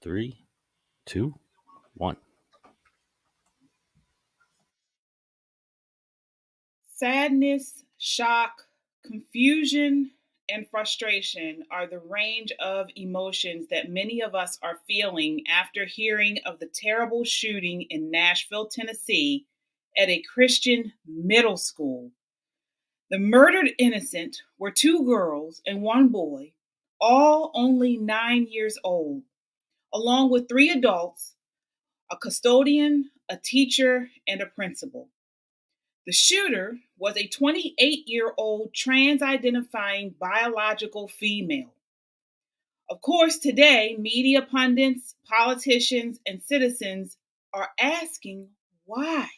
Three, two, one. Sadness, shock, confusion, and frustration are the range of emotions that many of us are feeling after hearing of the terrible shooting in Nashville, Tennessee, at a Christian middle school. The murdered innocent were two girls and one boy, all only 9 years old, along with three adults, a custodian, a teacher, and a principal. The shooter was a 28-year-old trans identifying biological female. Of course, today, media pundits, politicians, and citizens are asking why.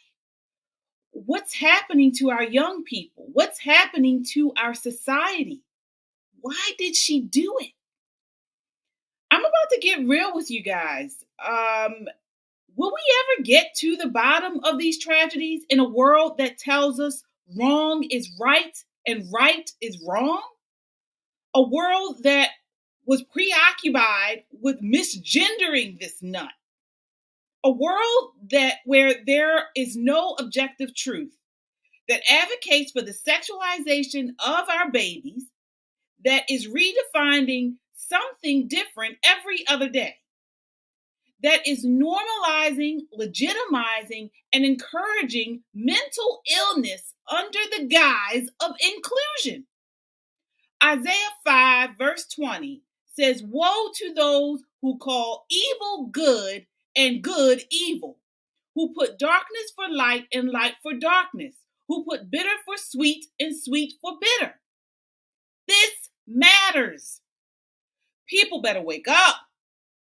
What's happening to our young people? What's happening to our society? Why did she do it? I'm about to get real with you guys. Will we ever get to the bottom of these tragedies in a world that tells us wrong is right and right is wrong? A world that was preoccupied with misgendering this nut. A world that where there is no objective truth, that advocates for the sexualization of our babies, that is redefining something different every other day, that is normalizing, legitimizing, and encouraging mental illness under the guise of inclusion. Isaiah 5, verse 20 says, "Woe to those who call evil good and good evil, who put darkness for light and light for darkness, who put bitter for sweet and sweet for bitter." This matters. People better wake up.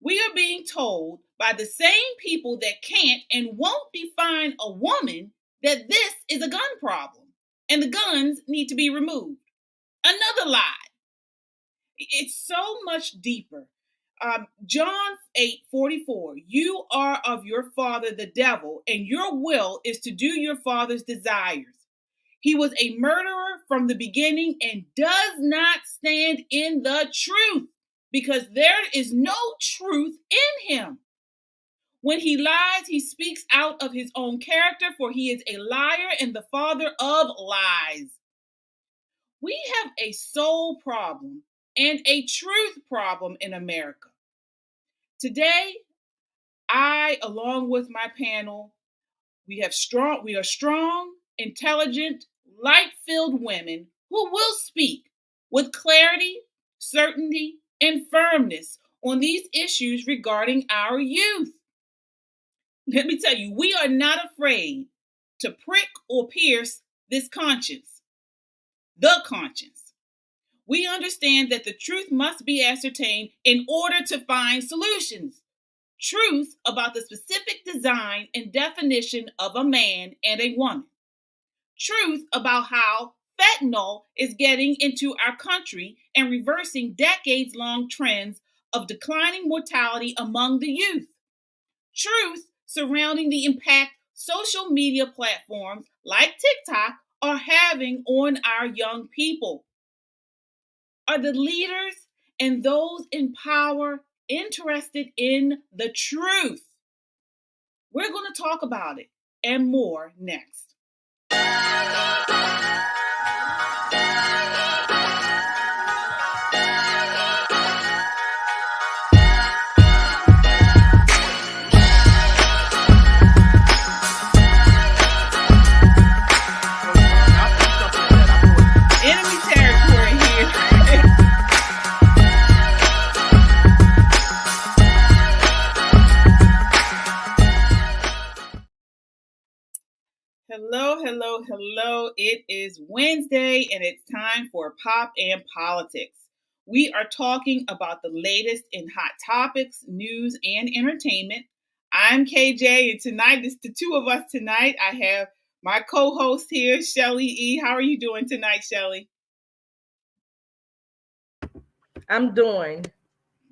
We are being told by the same people that can't and won't define a woman that this is a gun problem and the guns need to be removed. Another lie. It's so much deeper. John 8:44, "You are of your father the devil, and your will is to do your father's desires." He was a murderer from the beginning and does not stand in the truth because there is no truth in him. When he lies, he speaks out of his own character, for he is a liar and the father of lies. We have a soul problem and a truth problem in America. Today, I, along with my panel, we are strong, intelligent, light-filled women who will speak with clarity, certainty, and firmness on these issues regarding our youth. Let me tell you, we are not afraid to prick or pierce this conscience, the conscience. We understand that the truth must be ascertained in order to find solutions. Truth about the specific design and definition of a man and a woman. Truth about how fentanyl is getting into our country and reversing decades-long trends of declining mortality among the youth. Truth surrounding the impact social media platforms like TikTok are having on our young people. Are the leaders and those in power interested in the truth? We're going to talk about it and more next. Enemy territory here. Hello, hello, hello. It is Wednesday and it's time for Pop and Politics. We are talking about the latest in hot topics, news, and entertainment. I'm KJ, and tonight, it's the two of us tonight. I have my co-host here, Shelly E. How are you doing tonight, Shelly? I'm doing.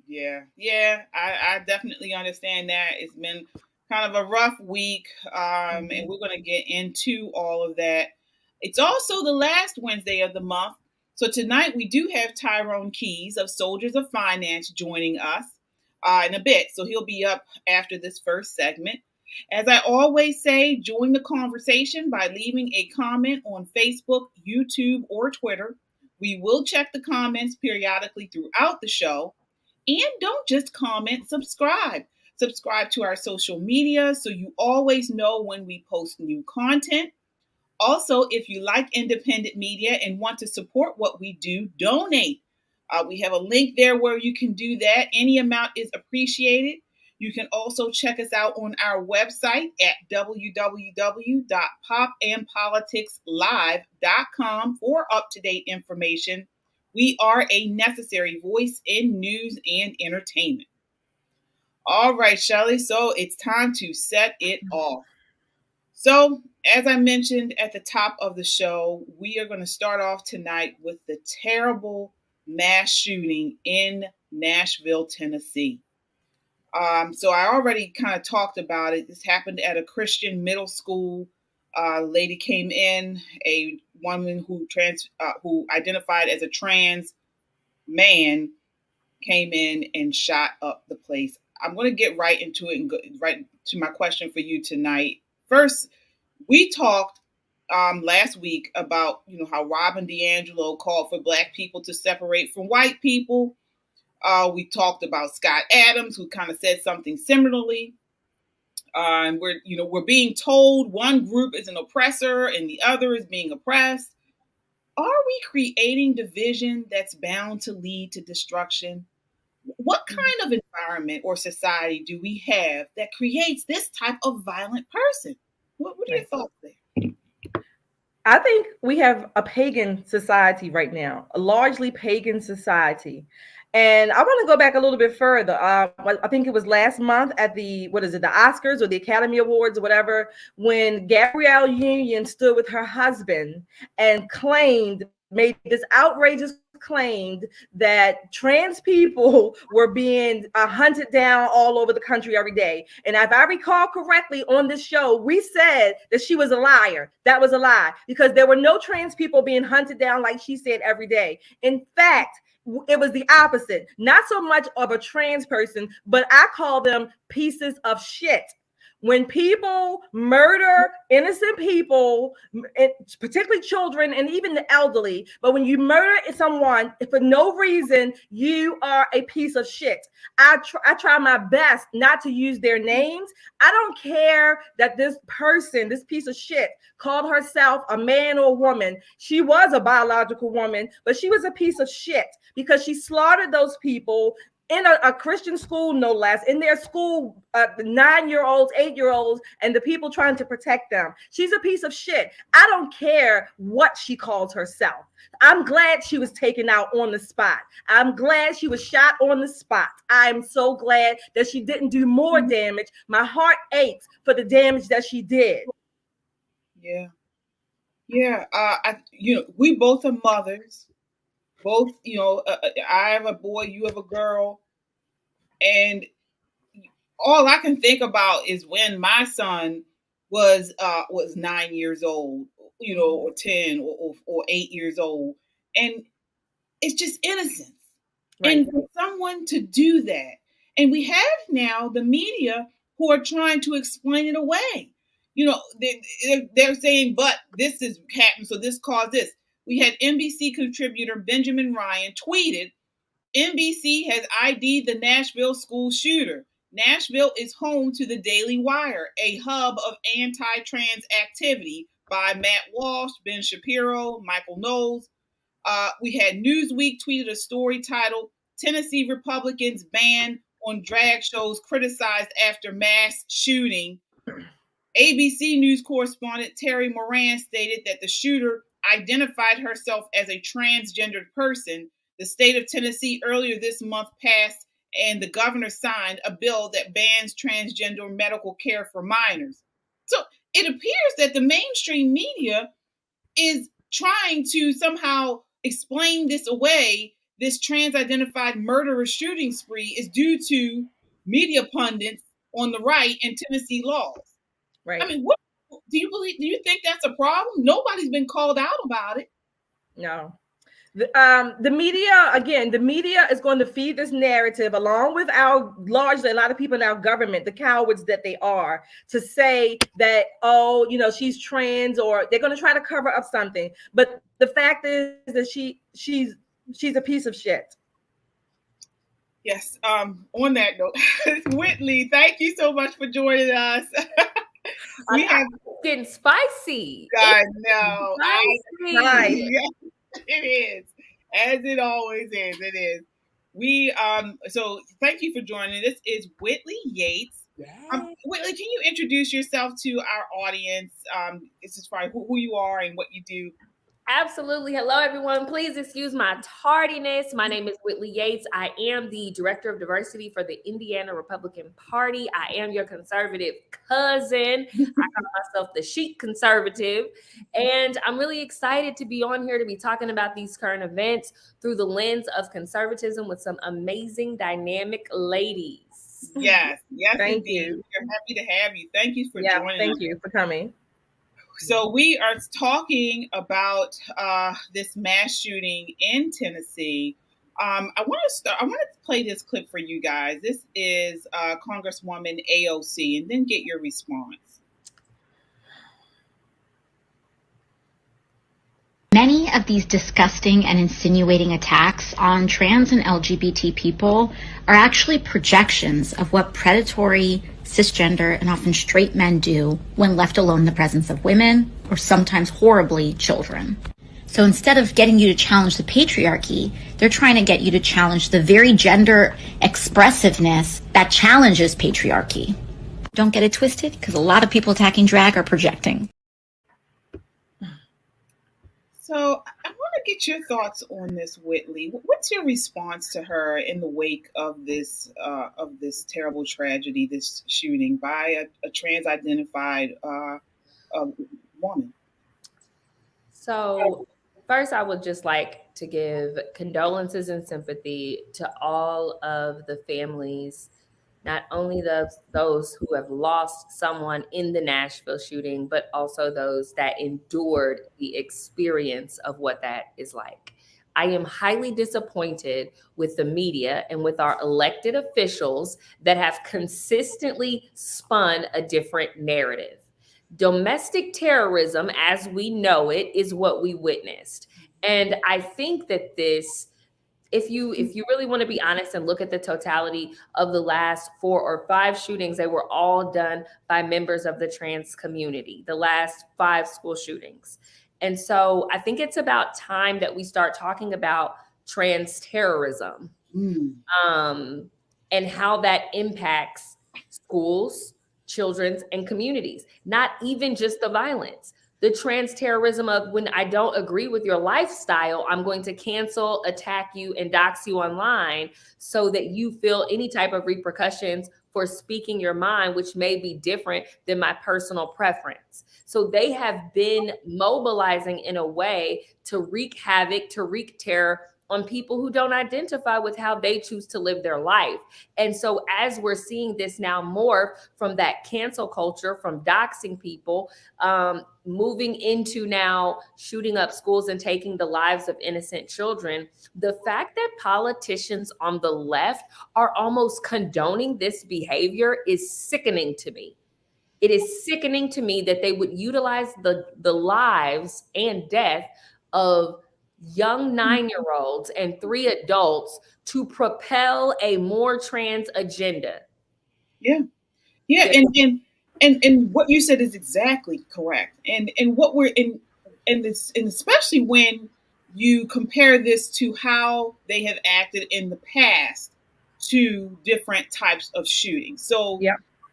Yeah, I definitely understand that. It's been kind of a rough week, and we're going to get into all of that. It's also the last Wednesday of the month. So tonight we do have Tyrone Keys of Soldiers of Finance joining us. in a bit. So he'll be up after this first segment. As I always say, join the conversation by leaving a comment on Facebook, YouTube, or Twitter. We will check the comments periodically throughout the show. And don't just comment, subscribe. Subscribe to our social media so you always know when we post new content. Also, if you like independent media and want to support what we do, donate. We have a link there where you can do that. Any amount is appreciated. You can also check us out on our website at www.popandpoliticslive.com for up-to-date information. We are a necessary voice in news and entertainment. All right, Shelley, so it's time to set it off. So, as I mentioned at the top of the show, we are going to start off tonight with the terrible shooting in Nashville, Tennessee. So I already kind of talked about it. This happened at a Christian middle school. A lady came in, a woman who identified as a trans man came in and shot up the place. I'm going to get right into it and go right to my question for you tonight. First, we talked last week about how Robin DiAngelo called for Black people to separate from white people. We talked about Scott Adams, who kind of said something similarly. And we're being told one group is an oppressor and the other is being oppressed. Are we creating division that's bound to lead to destruction? What kind of environment or society do we have that creates this type of violent person? What are your thoughts there? I think we have a pagan society right now, a largely pagan society. And I want to go back a little bit further. I think it was last month at the Oscars or the Academy Awards or whatever, when Gabrielle Union stood with her husband and made this outrageous claim that trans people were being hunted down all over the country every day. And if I recall correctly on this show, we said that she was a liar. That was a lie, because there were no trans people being hunted down like she said every day. In fact, it was the opposite. Not so much of a trans person, but I call them pieces of shit. When people murder innocent people, particularly children and even the elderly, but when you murder someone for no reason, you are a piece of shit. I try my best not to use their names. I don't care that this person, this piece of shit, called herself a man or a woman. She was a biological woman, but she was a piece of shit because she slaughtered those people in a Christian school, no less, in their school, the 9-year-olds, 8-year-olds, and the people trying to protect them. She's a piece of shit. I don't care what she calls herself. I'm glad she was taken out on the spot. I'm glad she was shot on the spot. I'm so glad that she didn't do more damage. My heart aches for the damage that she did. Yeah. We both are mothers. Both, I have a boy, you have a girl, and all I can think about is when my son was 9 years old, or 10 or 8 years old, and it's just innocence. Right. And for someone to do that, and we have now the media who are trying to explain it away. They're saying, but this is happened, so this caused this. We had NBC contributor Benjamin Ryan tweeted, NBC has ID'd the Nashville school shooter. Nashville is home to the Daily Wire, a hub of anti-trans activity by Matt Walsh, Ben Shapiro, Michael Knowles. We had Newsweek tweeted a story titled, Tennessee Republicans ban on drag shows criticized after mass shooting. ABC News correspondent Terry Moran stated that the shooter identified herself as a transgendered person. The state of Tennessee earlier this month passed and the governor signed a bill that bans transgender medical care for minors. So it appears that the mainstream media is trying to somehow explain this away. This trans-identified murderous shooting spree is due to media pundits on the right and Tennessee laws. Right. I mean, what do you believe? Do you think that's a problem? Nobody's been called out about it. No. The media, again, the media is going to feed this narrative along with largely a lot of people in our government, the cowards that they are, to say that, oh, she's trans, or they're going to try to cover up something. But the fact is that she's a piece of shit. Yes. On that note, Whitley, thank you so much for joining us. We have getting spicy. I know. Nice. It is, as it always is. It is. We So thank you for joining. This is Whitley Yates. Yes. Whitley, can you introduce yourself to our audience? This is fine. Who you are and what you do. Absolutely. Hello, everyone. Please excuse my tardiness. My name is Whitley Yates. I am the Director of Diversity for the Indiana Republican Party. I am your conservative cousin. I call myself the chic conservative. And I'm really excited to be on here to be talking about these current events through the lens of conservatism with some amazing, dynamic ladies. Yes. Thank indeed. you. We're happy to have you. Thank you for joining us. Thank you for coming. So we are talking about this mass shooting in Tennessee. I want to play this clip for you guys. This is Congresswoman AOC, and then get your response. Many of these disgusting and insinuating attacks on trans and LGBT people are actually projections of what predatory, cisgender, and often straight men do when left alone in the presence of women, or sometimes horribly, children. So instead of getting you to challenge the patriarchy, they're trying to get you to challenge the very gender expressiveness that challenges patriarchy. Don't get it twisted, because a lot of people attacking drag are projecting. So I want to get your thoughts on this, Whitley. What's your response to her in the wake of this terrible tragedy, this shooting by a trans-identified woman? So first, I would just like to give condolences and sympathy to all of the families, not only those who have lost someone in the Nashville shooting, but also those that endured the experience of what that is like. I am highly disappointed with the media and with our elected officials that have consistently spun a different narrative. Domestic terrorism, as we know it, is what we witnessed. And I think that this, if you really want to be honest and look at the totality of the last 4 or 5 shootings, they were all done by members of the trans community, the last 5 school shootings. And so I think it's about time that we start talking about trans terrorism and how that impacts schools, children's, and communities, not even just the violence. The trans terrorism of when I don't agree with your lifestyle, I'm going to cancel, attack you, and dox you online so that you feel any type of repercussions for speaking your mind, which may be different than my personal preference. So they have been mobilizing in a way to wreak havoc, to wreak terror on people who don't identify with how they choose to live their life. And so as we're seeing this now morph from that cancel culture, from doxing people, moving into now shooting up schools and taking the lives of innocent children, the fact that politicians on the left are almost condoning this behavior is sickening to me. It is sickening to me that they would utilize the lives and death of young 9-year-olds and 3 adults to propel a more trans agenda. Yeah. And what you said is exactly correct. And what we're in this, and especially when you compare this to how they have acted in the past to different types of shootings. So,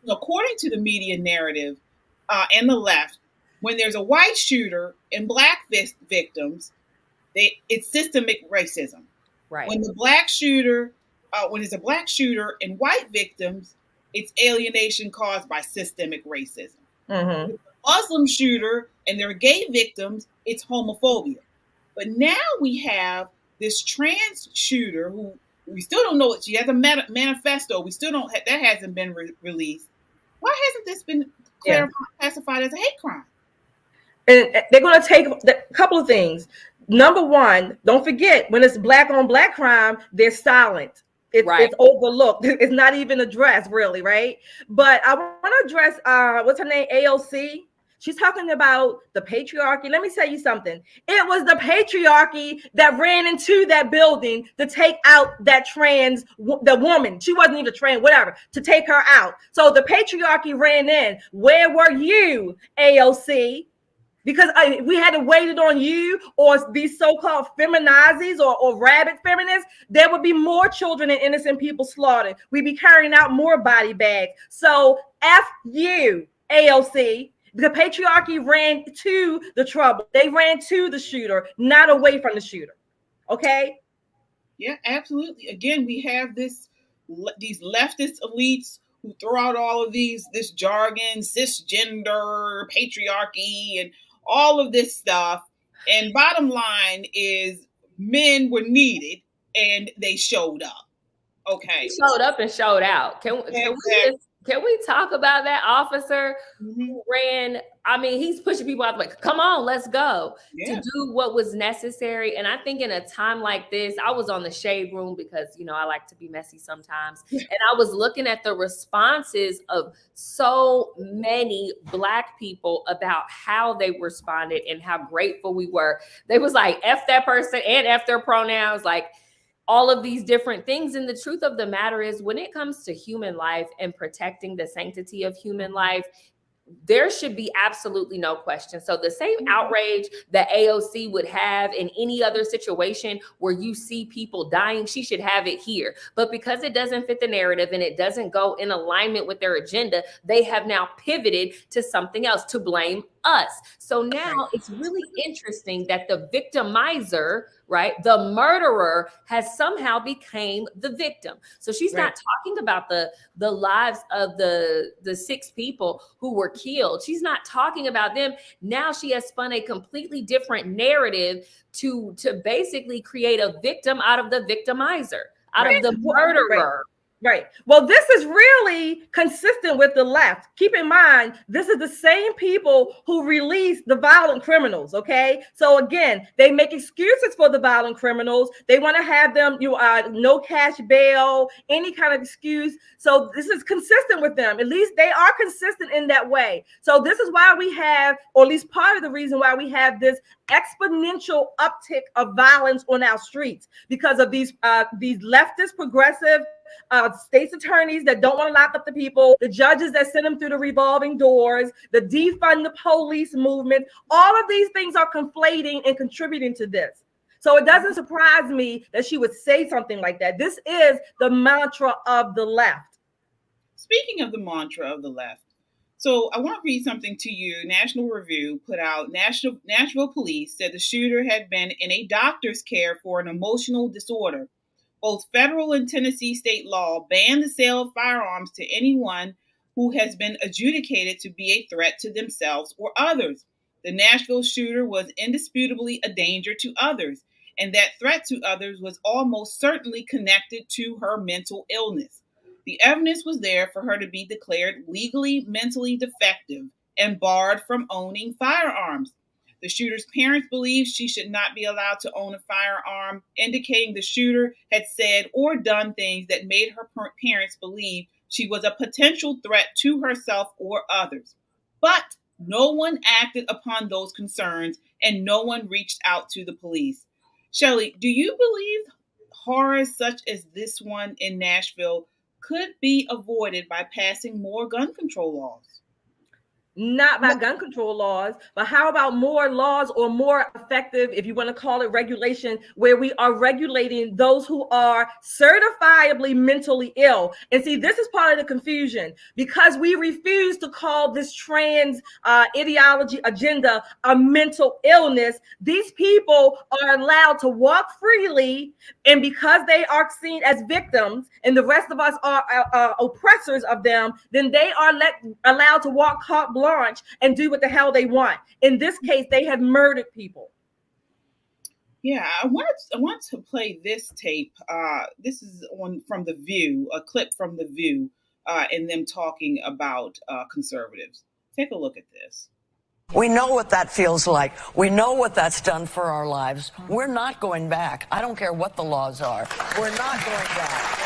according to the media narrative and the left, when there's a white shooter and black victims, it's systemic racism. Right. When the black shooter, when it's a black shooter and white victims, it's alienation caused by systemic racism. Mm-hmm. With the Muslim shooter and their gay victims, it's homophobia. But now we have this trans shooter who we still don't know. She has a manifesto. We still don't. That hasn't been released. Why hasn't this been classified as a hate crime? And they're going to take a couple of things. Number one, don't forget, when it's black on black crime, they're silent. Right. It's overlooked. It's not even addressed, really, right? But I want to address what's her name, AOC. She's talking about the patriarchy. Let me tell you something. It was the patriarchy that ran into that building to take out that the woman. She wasn't even trans, whatever, to take her out. So the patriarchy ran in. Where were you, AOC? Because we had to wait it on you or these so-called feminazis or rabid feminists, there would be more children and innocent people slaughtered. We'd be carrying out more body bags. So F you, AOC. The patriarchy ran to the trouble. They ran to the shooter, not away from the shooter. Okay? Yeah, absolutely. Again, we have these leftist elites who throw out all of this jargon, cisgender, patriarchy, and all of this stuff. And bottom line is men were needed and they showed up. Okay. He showed up and showed out. Can we talk about that officer who ran? I mean, he's pushing people out the way. Come on, let's go to do what was necessary. And I think in a time like this, I was on the shade room because, I like to be messy sometimes. And I was looking at the responses of so many Black people about how they responded and how grateful we were. They was like, F that person and F their pronouns, like, all of these different things. And the truth of the matter is, when it comes to human life and protecting the sanctity of human life, there should be absolutely no question. So the same outrage that AOC would have in any other situation where you see people dying, she should have it here. But because it doesn't fit the narrative and it doesn't go in alignment with their agenda, they have now pivoted to something else, to blame us. So now it's really interesting that the victimizer, right, the murderer, has somehow became the victim. So she's not talking about the lives of the 6 people who were killed. She's not talking about them. Now she has spun a completely different narrative to basically create a victim out of the victimizer, out of the murderer. Right. Well, this is really consistent with the left. Keep in mind, this is the same people who release the violent criminals. Okay. So again, they make excuses for the violent criminals. They want to have them, no cash bail, any kind of excuse. So this is consistent with them. At least they are consistent in that way. So this is why we have, or at least part of the reason why we have this exponential uptick of violence on our streets, because of these leftist progressive state's attorneys that don't want to lock up the people, the judges that send them through the revolving doors, the defund the police movement. All of these things are conflating and contributing to this. So it doesn't surprise me that she would say something like that. This is the mantra of the left. Speaking of the mantra of the left, so I want to read something to you. National Review put out, Nashville police said the shooter had been in a doctor's care for an emotional disorder. Both federal and Tennessee state law ban the sale of firearms to anyone who has been adjudicated to be a threat to themselves or others. The Nashville shooter was indisputably a danger to others, and that threat to others was almost certainly connected to her mental illness. The evidence was there for her to be declared legally mentally defective and barred from owning firearms. The shooter's parents believe she should not be allowed to own a firearm, indicating the shooter had said or done things that made her parents believe she was a potential threat to herself or others. But no one acted upon those concerns and no one reached out to the police. Shelley, do you believe horrors such as this one in Nashville could be avoided by passing more gun control laws? Not by gun control laws, but how about more laws or more effective, if you want to call it regulation, where we are regulating those who are certifiably mentally ill? And see, this is part of the confusion, because we refuse to call this trans ideology agenda a mental illness. These people are allowed to walk freely, and because they are seen as victims and the rest of us are oppressors of them, then they are allowed to walk carte blanche and do what the hell they want. In this case, they have murdered people. Yeah, I want to play this tape. This is from The View, a clip from The View, and them talking about conservatives. Take a look at this. We know what that feels like. We know what that's done for our lives. We're not going back. I don't care what the laws are. We're not going back.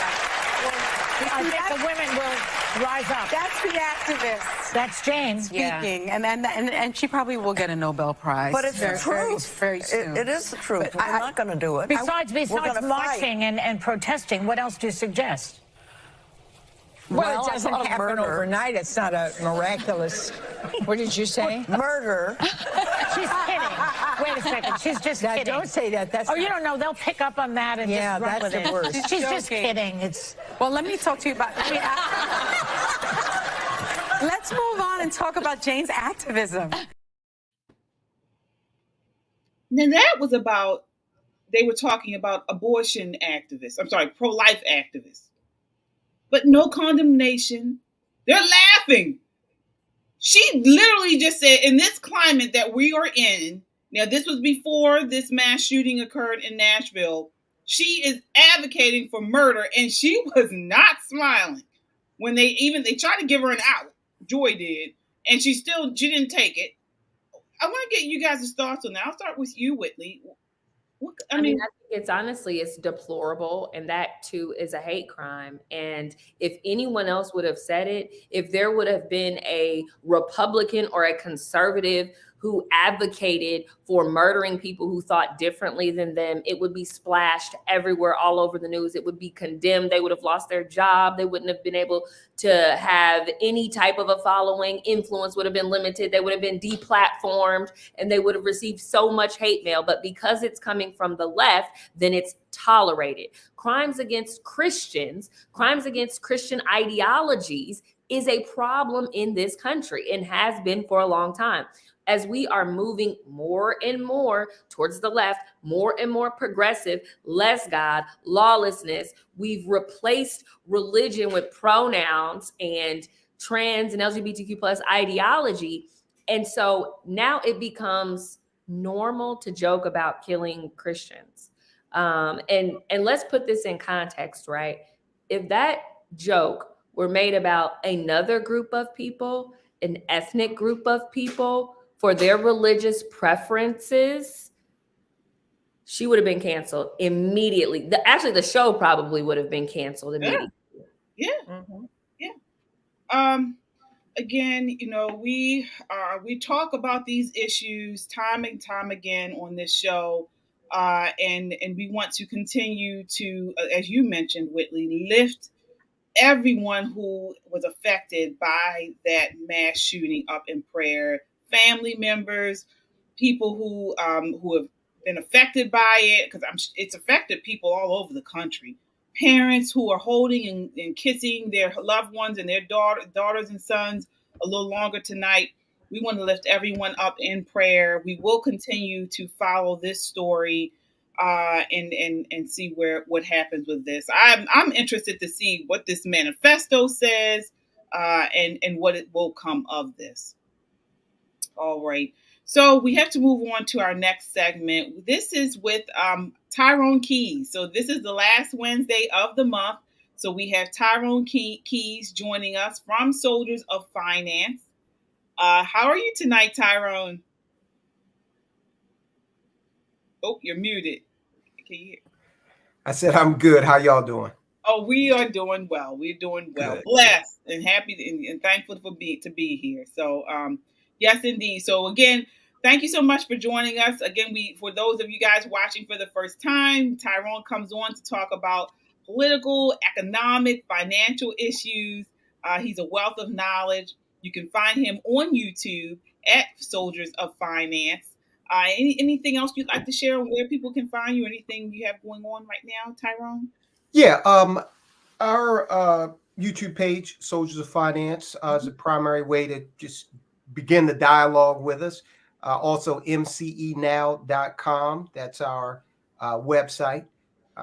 I think the women will rise up. That's the activist. That's Jane speaking, and she probably will get a Nobel Prize. But it's the truth. Very soon. It is the truth. We're not going to do it. Besides marching and protesting, what else do you suggest? Well, it doesn't happen overnight. It's not a miraculous. What did you say? Murder. She's kidding. Wait a second. She's just kidding. Don't say that. That's you don't know. They'll pick up on that and just run with it. The worst. She's just kidding. Well, let me talk to you about. Let's move on and talk about Jane's activism. Now that was about. They were talking about abortion activists. I'm sorry, pro-life activists. But no condemnation. They're laughing. She literally just said, in this climate that we are in, now this was before this mass shooting occurred in Nashville, she is advocating for murder, and she was not smiling when they tried to give her an out. Joy did, and she didn't take it. I want to get you guys' thoughts on that. I'll start with you, Whitley. I mean, I think it's deplorable, and that too is a hate crime. And if anyone else would have said it, if there would have been a Republican or a conservative who advocated for murdering people who thought differently than them, it would be splashed everywhere, all over the news. It would be condemned. They would have lost their job. They wouldn't have been able to have any type of a following. Influence would have been limited. They would have been deplatformed, and they would have received so much hate mail. But because it's coming from the left, then it's tolerated. Crimes against Christians, crimes against Christian ideologies is a problem in this country and has been for a long time. As we are moving more and more towards the left, more and more progressive, less God, lawlessness, we've replaced religion with pronouns and trans and LGBTQ plus ideology. And so now it becomes normal to joke about killing Christians. And let's put this in context, right? If that joke were made about another group of people, an ethnic group of people, for their religious preferences, she would have been canceled immediately. The show probably would have been canceled immediately. Yeah. Mm-hmm. Yeah. Again, we talk about these issues time and time again on this show, and we want to continue to, as you mentioned, Whitley, lift everyone who was affected by that mass shooting up in prayer. Family members, people who have been affected by it, because it's affected people all over the country. Parents who are holding and kissing their loved ones and their daughters and sons a little longer tonight. We want to lift everyone up in prayer. We will continue to follow this story and see what happens with this. I'm interested to see what this manifesto says and what it will come of this. All right. So we have to move on to our next segment. This is with Tyrone Keys. So this is the last Wednesday of the month. So we have Tyrone Keys joining us from Soldiers of Finance. How are you tonight, Tyrone? Oh, you're muted. Can you hear? I said I'm good. How y'all doing? Oh, we are doing well. We're doing well. Good. Blessed and happy and thankful to be here. So yes, indeed. So again, thank you so much for joining us. Again, for those of you guys watching for the first time, Tyrone comes on to talk about political, economic, financial issues. He's a wealth of knowledge. You can find him on YouTube at Soldiers of Finance. Anything else you'd like to share on where people can find you? Anything you have going on right now, Tyrone? Yeah, our YouTube page, Soldiers of Finance, is a primary way to just begin the dialogue with us. Also, mcenow.com. That's our website.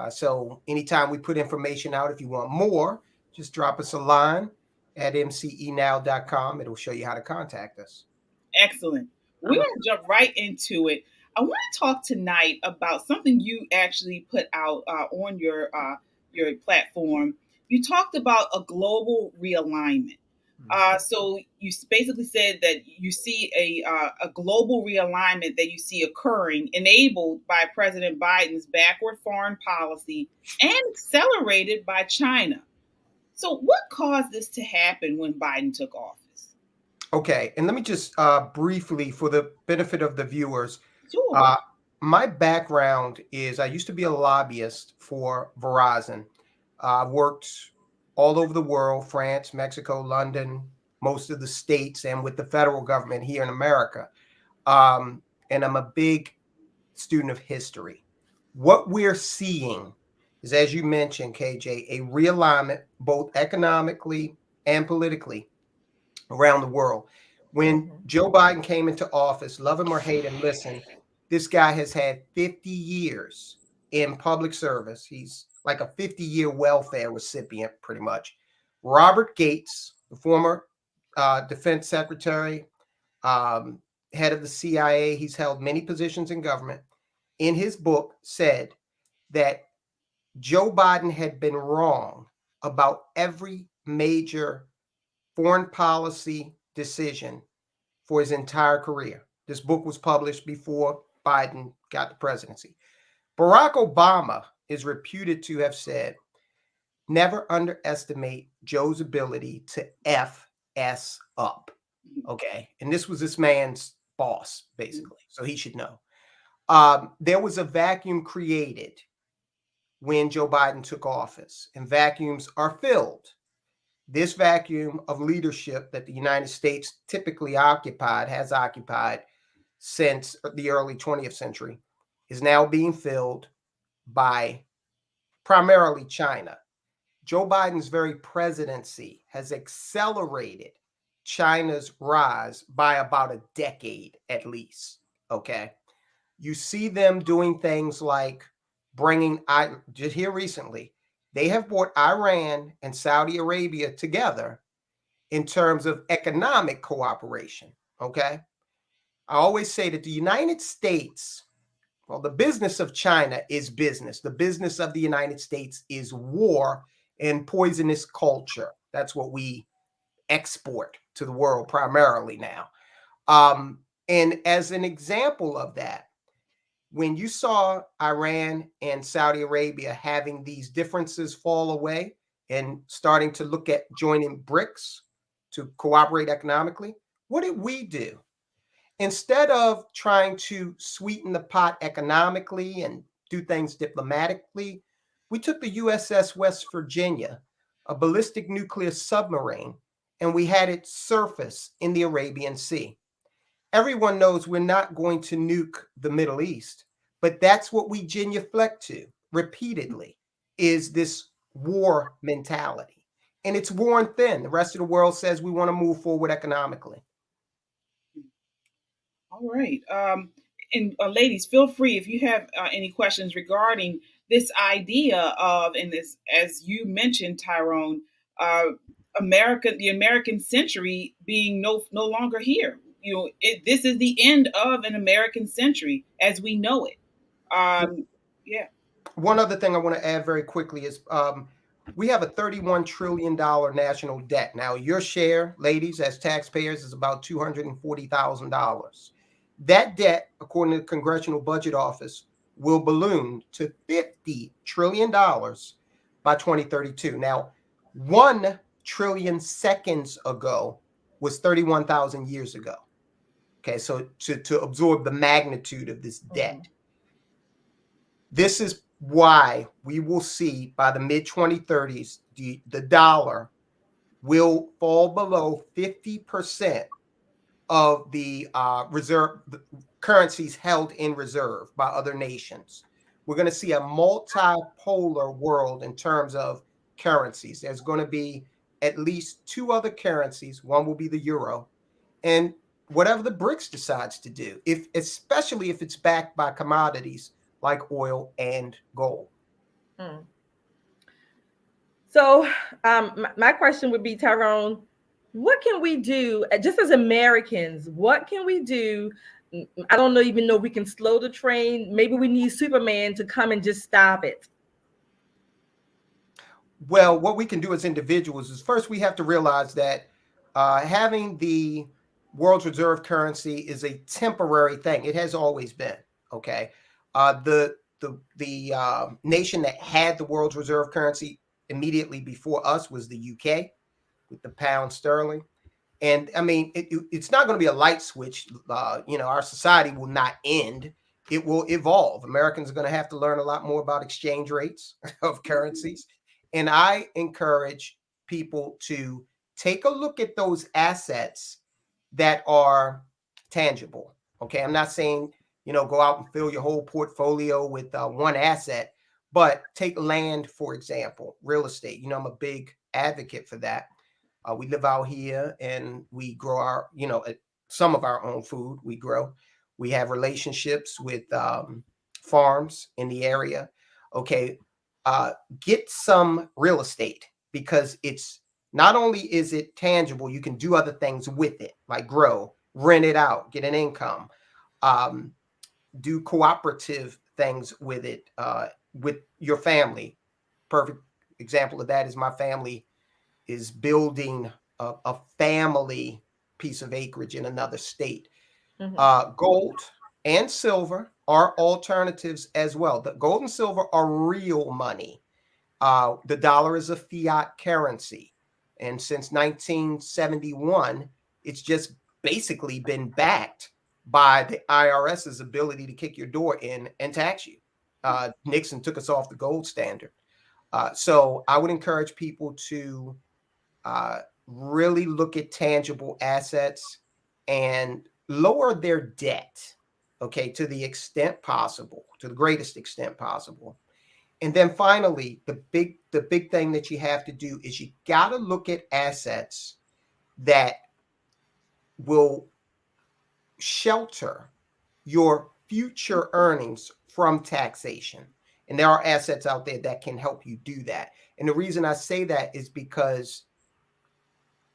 So anytime we put information out, if you want more, just drop us a line at mcenow.com. It'll show you how to contact us. Excellent. We're going to jump right into it. I want to talk tonight about something you actually put out on your platform. You talked about a global realignment. So you basically said that you see a global realignment that you see occurring, enabled by President Biden's backward foreign policy and accelerated by China. So what caused this to happen when Biden took office? Okay, and let me just briefly, for the benefit of the viewers, Sure. my background is I used to be a lobbyist for Verizon. I worked all over the world, France, Mexico, London, most of the states, and with the federal government here in America. And I'm a big student of history. What we're seeing is, as you mentioned, KJ, a realignment both economically and politically around the world. When Joe Biden came into office, love him or hate him, listen, this guy has had 50 years in public service. He's like a 50-year welfare recipient, pretty much. Robert Gates, the former defense secretary, head of the CIA, he's held many positions in government, in his book said that Joe Biden had been wrong about every major foreign policy decision for his entire career. This book was published before Biden got the presidency. Barack Obama is reputed to have said, never underestimate Joe's ability to FS up. Okay. And this was this man's boss, basically. So he should know. There was a vacuum created when Joe Biden took office, and vacuums are filled. This vacuum of leadership that the United States typically has occupied since the early 20th century, is now being filled by primarily China. Joe Biden's very presidency has accelerated China's rise by about a decade at least. Okay. You see them doing things like just here recently, they have brought Iran and Saudi Arabia together in terms of economic cooperation. Okay. I always say that the United States, well, the business of China is business. The business of the United States is war and poisonous culture. That's what we export to the world primarily now. And as an example of that, when you saw Iran and Saudi Arabia having these differences fall away and starting to look at joining BRICS to cooperate economically, what did we do? Instead of trying to sweeten the pot economically and do things diplomatically, we took the USS West Virginia, a ballistic nuclear submarine, and we had it surface in the Arabian Sea. Everyone knows we're not going to nuke the Middle East, but that's what we genuflect to repeatedly, is this war mentality. And it's worn thin. The rest of the world says we want to move forward economically. All right. And ladies, feel free if you have any questions regarding this idea of, and this, as you mentioned, Tyrone, the American century being no longer here. This is the end of an American century as we know it. Yeah. One other thing I want to add very quickly is we have a $31 trillion national debt. Now, your share, ladies, as taxpayers, is about $240,000. That debt, according to the Congressional Budget Office, will balloon to $50 trillion by 2032. Now, 1 trillion seconds ago was 31,000 years ago. Okay, so to absorb the magnitude of this debt. This is why we will see by the mid-2030s, the dollar will fall below 50% of the reserve currencies held in reserve by other nations. We're going to see a multipolar world in terms of currencies. There's going to be at least 2 other currencies. One will be the euro, and whatever the BRICS decides to do, especially if it's backed by commodities like oil and gold. So my question would be, Tyrone, what can we do just as Americans? What can we do? I don't even know if we can slow the train. Maybe we need Superman to come and just stop it. Well, what we can do as individuals is, first we have to realize that having the world's reserve currency is a temporary thing. It has always been. Okay. The nation that had the world's reserve currency immediately before us was the UK with the pound sterling. And I mean, it's not going to be a light switch. Our society will not end. It will evolve. Americans are going to have to learn a lot more about exchange rates of currencies. And I encourage people to take a look at those assets that are tangible. Okay. I'm not saying, go out and fill your whole portfolio with one asset, but take land, for example, real estate. I'm a big advocate for that. We live out here and we grow our, some of our own food we grow. We have relationships with farms in the area. Okay. Get some real estate because it's not only is it tangible, you can do other things with it, like grow, rent it out, get an income, do cooperative things with it, with your family. Perfect example of that is my family is building a family piece of acreage in another state. Gold and silver are alternatives as well. The gold and silver are real money. The dollar is a fiat currency. And since 1971, it's just basically been backed by the IRS's ability to kick your door in and tax you. Nixon took us off the gold standard. So I would encourage people to really look at tangible assets and lower their debt, okay, to the extent possible, to the greatest extent possible. And then finally, the big thing that you have to do is you got to look at assets that will shelter your future earnings from taxation. And there are assets out there that can help you do that. And the reason I say that is because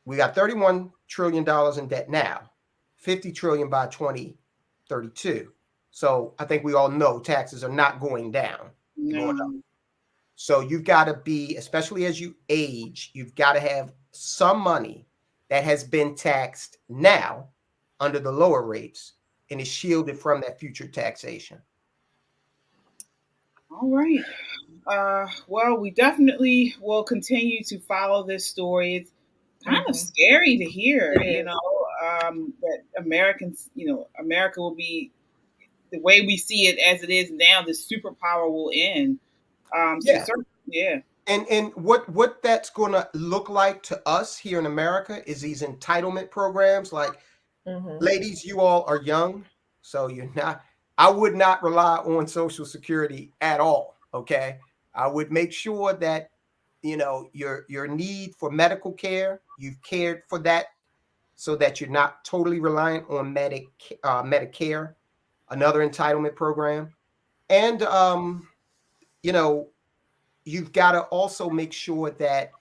we got $31 trillion in debt now, 50 trillion by 2032. So I think we all know taxes are not going down. No. So you've got to be, especially as you age, you've got to have some money that has been taxed now under the lower rates and is shielded from that future taxation. All right. Well, we definitely will continue to follow this story. It's kind of scary to hear, that Americans, America will be the way we see it as it is now. The superpower will end. Yeah. And what that's going to look like to us here in America is these entitlement programs. Like, ladies, you all are young, so I would not rely on Social Security at all. Okay, I would make sure that your need for medical care, you've cared for that, so that you're not totally reliant on Medicare, another entitlement program, and you've got to also make sure that,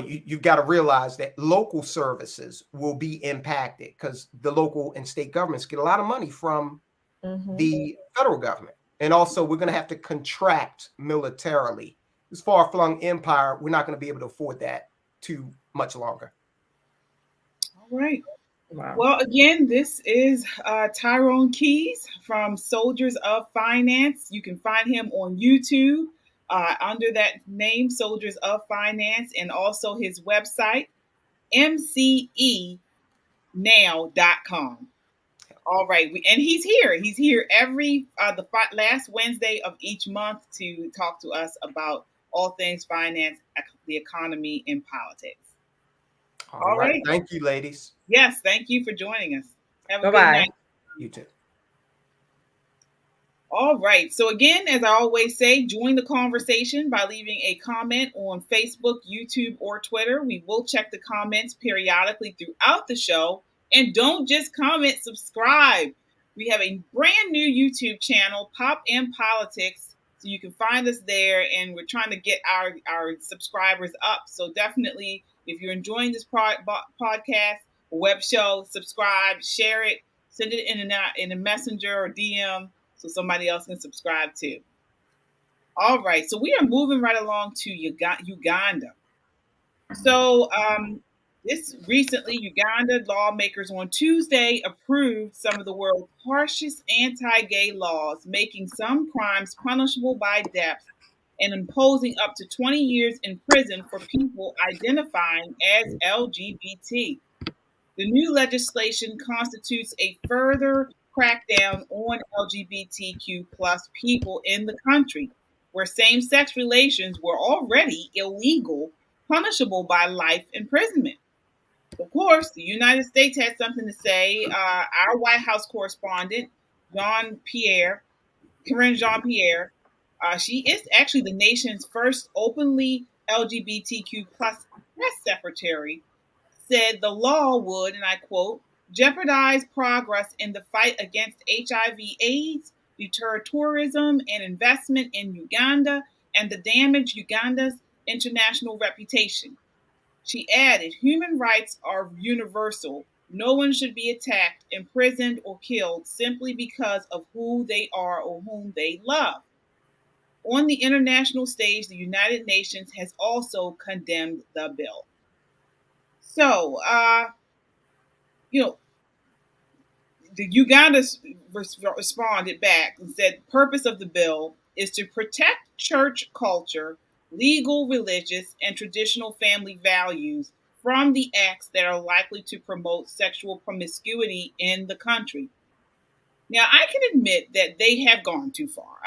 you've got to realize that local services will be impacted because the local and state governments get a lot of money from the federal government. And also, we're going to have to contract militarily. This far-flung empire, we're not going to be able to afford that too much longer. All right. Wow. Well, again, this is Tyrone Keys from Soldiers of Finance. You can find him on YouTube under that name, Soldiers of Finance, and also his website, mcenow.com. All right. And he's here. He's here every the last Wednesday of each month to talk to us about all things finance, the economy, and politics. All right. Thank you, ladies. Yes. Thank you for joining us. Have a Bye-bye. good night. You too. All right. So again, as I always say, join the conversation by leaving a comment on Facebook, YouTube, or Twitter. We will check the comments periodically throughout the show. And don't just comment, subscribe. We have a brand new YouTube channel, Pop and Politics. So you can find us there, and we're trying to get our subscribers up. So definitely, if you're enjoying this podcast or web show, subscribe, share it, send it in a messenger or DM so somebody else can subscribe too. All right, so we are moving right along to Uganda. So This recently, Uganda lawmakers on Tuesday approved some of the world's harshest anti-gay laws, making some crimes punishable by death and imposing up to 20 years in prison for people identifying as LGBT. The new legislation constitutes a further crackdown on LGBTQ plus people in the country, where same-sex relations were already illegal, punishable by life imprisonment. Of course, the United States had something to say. Our White House correspondent, Corinne Jean Pierre, she is actually the nation's first openly LGBTQ plus press secretary, said the law would, and I quote, jeopardize progress in the fight against HIV/AIDS, deter tourism and investment in Uganda, and the damage Uganda's international reputation. She added, human rights are universal. No one should be attacked, imprisoned, or killed simply because of who they are or whom they love. On the international stage, the United Nations has also condemned the bill. So, the Uganda responded back and said, the purpose of the bill is to protect church culture, legal, religious, and traditional family values from the acts that are likely to promote sexual promiscuity in the country. Now, I can admit that they have gone too far.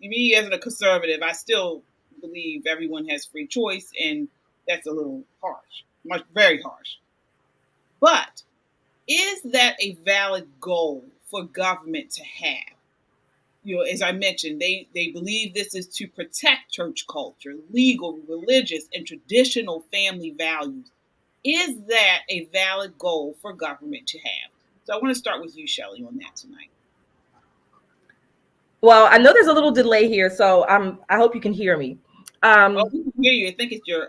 Me, as a conservative, I still believe everyone has free choice, and that's a little harsh, very harsh. But is that a valid goal for government to have? As I mentioned, they believe this is to protect church culture, legal, religious, and traditional family values. Is that a valid goal for government to have? So I want to start with you, Shelley, on that tonight. Well, I know there's a little delay here, so I hope you can hear me. We can hear you. I think it's your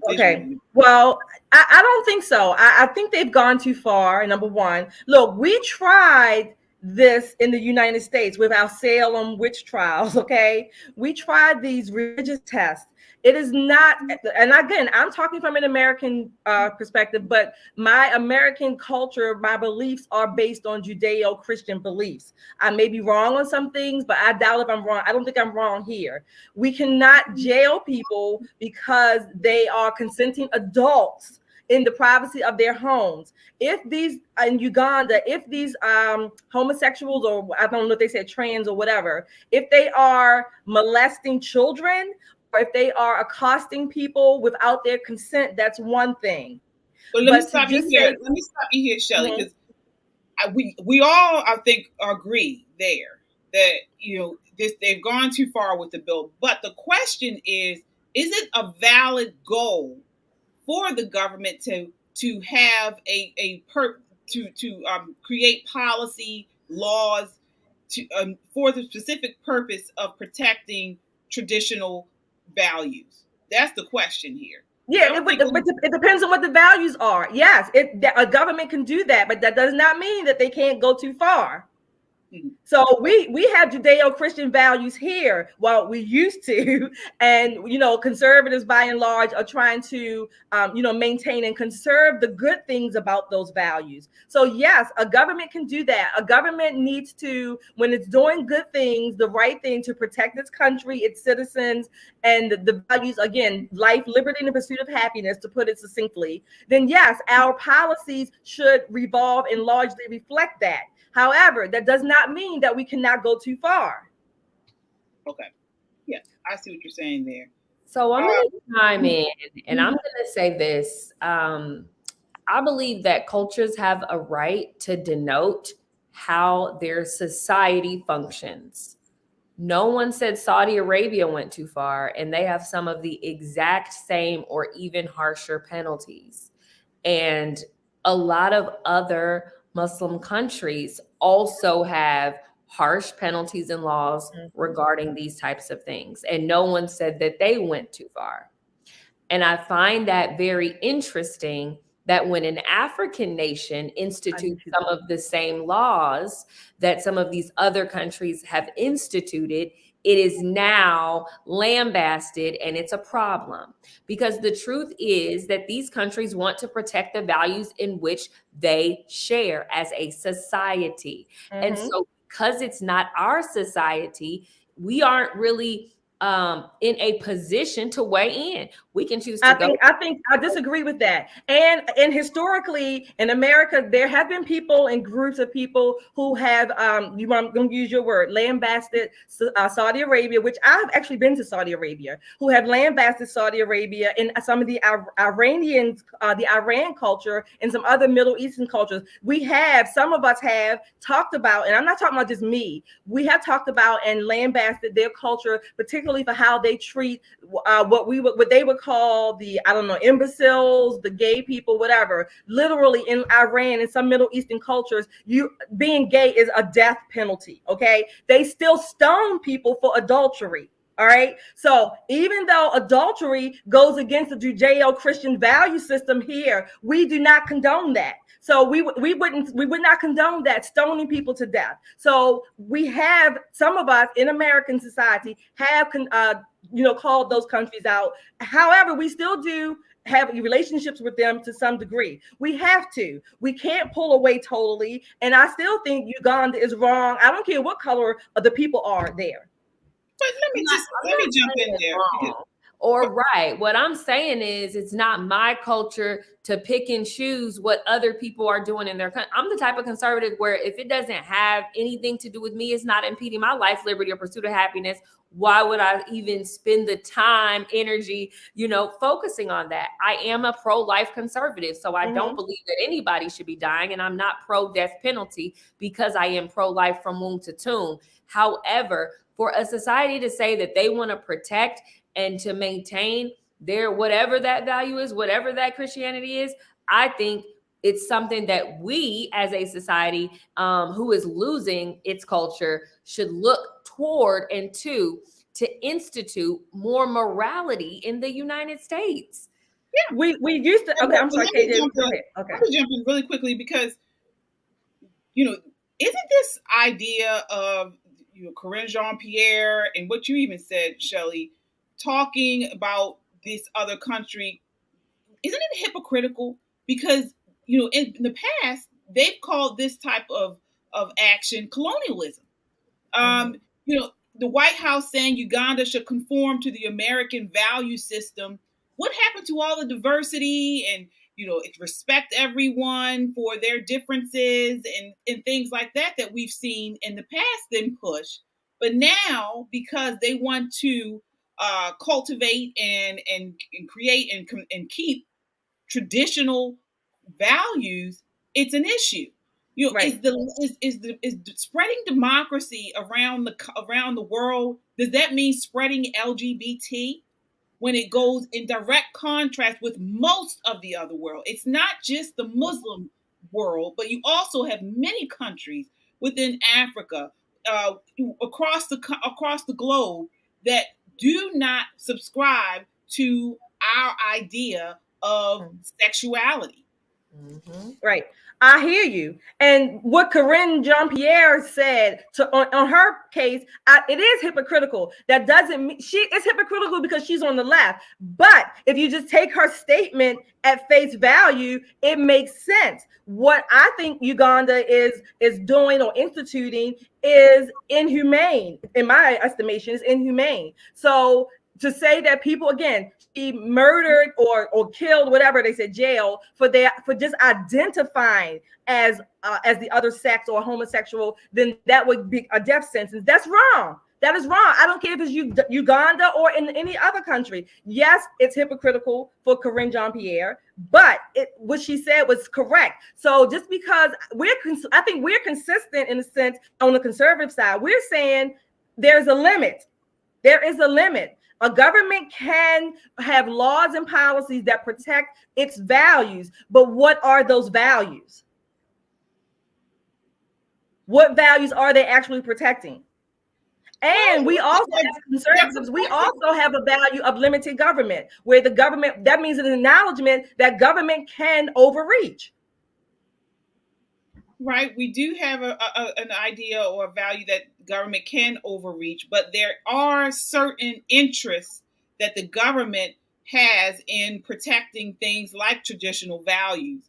okay. Well, I don't think so. I think they've gone too far. Number one, look, we tried this in the United States with our Salem witch trials. Okay, we tried these religious tests. It is not, and again, I'm talking from an American perspective, but my American culture, my beliefs are based on Judeo-Christian beliefs. I may be wrong on some things, but I doubt if I'm wrong. I don't think I'm wrong here. We cannot jail people because they are consenting adults in the privacy of their homes. If these in Uganda, if these homosexuals, or I don't know if they said trans or whatever, if they are molesting children, or if they are accosting people without their consent, that's one thing. But let me stop you here, Shelley, because we all, I think, agree there that they've gone too far with the bill. But the question is it a valid goal for the government to have create policy laws for the specific purpose of protecting traditional values? That's the question here. Yeah, it depends on what the values are. Yes, a government can do that, but that does not mean that they can't go too far. Mm-hmm. So we have Judeo-Christian values here. Well, we used to, and conservatives by and large are trying to maintain and conserve the good things about those values. So yes, a government can do that. A government needs to, when it's doing good things, the right thing to protect its country, its citizens, and the values, again, life, liberty, and the pursuit of happiness, to put it succinctly, then yes, our policies should revolve and largely reflect that. However, that does not mean that we cannot go too far. Okay. Yeah, I see what you're saying there. So I'm going to chime in, and I'm going to say this. I believe that cultures have a right to denote how their society functions. No one said Saudi Arabia went too far, and they have some of the exact same or even harsher penalties. And a lot of other Muslim countries also have harsh penalties and laws regarding these types of things. And no one said that they went too far. And I find that very interesting that when an African nation institutes some of the same laws that some of these other countries have instituted, it is now lambasted, and it's a problem. Because the truth is that these countries want to protect the values in which they share as a society. And so because it's not our society, we aren't really in a position to weigh in. We can choose to go. I think I disagree with that. And historically in America, there have been people and groups of people who have I'm going to use your word, lambasted Saudi Arabia, which I've actually been to Saudi Arabia, who have lambasted Saudi Arabia and some of the Iranians, the Iran culture, and some other Middle Eastern cultures. Some of us have talked about, and I'm not talking about just me, we have talked about and lambasted their culture, particularly for how they treat what they would call the, I don't know, imbeciles, the gay people, whatever. Literally in Iran and some Middle Eastern cultures, being gay is a death penalty. Okay, they still stone people for adultery. All right. So even though adultery goes against the Judeo-Christian value system here, we do not condone that. So we would not condone that, stoning people to death. So we have, some of us in American society have called those countries out. However, we still do have relationships with them to some degree. We have to. We can't pull away totally. And I still think Uganda is wrong. I don't care what color of the people are there. But let me jump in there. Or right. What I'm saying is it's not my culture to pick and choose what other people are doing in their country. I'm the type of conservative where if it doesn't have anything to do with me, it's not impeding my life, liberty, or pursuit of happiness, why would I even spend the time, energy, focusing on that? I am a pro-life conservative, so I don't believe that anybody should be dying, and I'm not pro-death penalty because I am pro-life from womb to tomb. However, for a society to say that they want to protect and to maintain their whatever that value is, whatever that Christianity is, I think it's something that we as a society who is losing its culture should look toward and to institute more morality in the United States. Yeah, we used to. Okay, I'm sorry, KJ. Okay, I'm gonna jump in really quickly because isn't this idea of Corinne Jean-Pierre and what you even said, Shelley, talking about this other country, isn't it hypocritical? Because in the past they've called this type of action colonialism. The White House saying Uganda should conform to the American value system. What happened to all the diversity and respect everyone for their differences and things like that we've seen in the past then push? But now, because they want to cultivate and create and keep traditional values, it's an issue. Right. Is spreading democracy around the world? Does that mean spreading LGBT when it goes in direct contrast with most of the other world? It's not just the Muslim world, but you also have many countries within Africa, across the globe, that do not subscribe to our idea of sexuality. Right. I hear you. And what Corinne Jean-Pierre said on her case, it is hypocritical. That doesn't mean it's hypocritical because she's on the left. But if you just take her statement at face value, it makes sense. What I think Uganda is doing or instituting is inhumane. In my estimation, is inhumane. So to say that people, again, be murdered or killed, whatever they said, jail for just identifying as the other sex or homosexual, then that would be a death sentence. That's wrong. That is wrong. I don't care if it's Uganda or in any other country. Yes, it's hypocritical for Corinne Jean-Pierre, but what she said was correct. So just because I think we're consistent in a sense on the conservative side, we're saying there's a limit. There is a limit. A government can have laws and policies that protect its values, but what are those values? What values are they actually protecting? And we also, as conservatives, we also have a value of limited government, where the government, that means an acknowledgement that government can overreach. Right. We do have an idea or a value that government can overreach, but there are certain interests that the government has in protecting things like traditional values,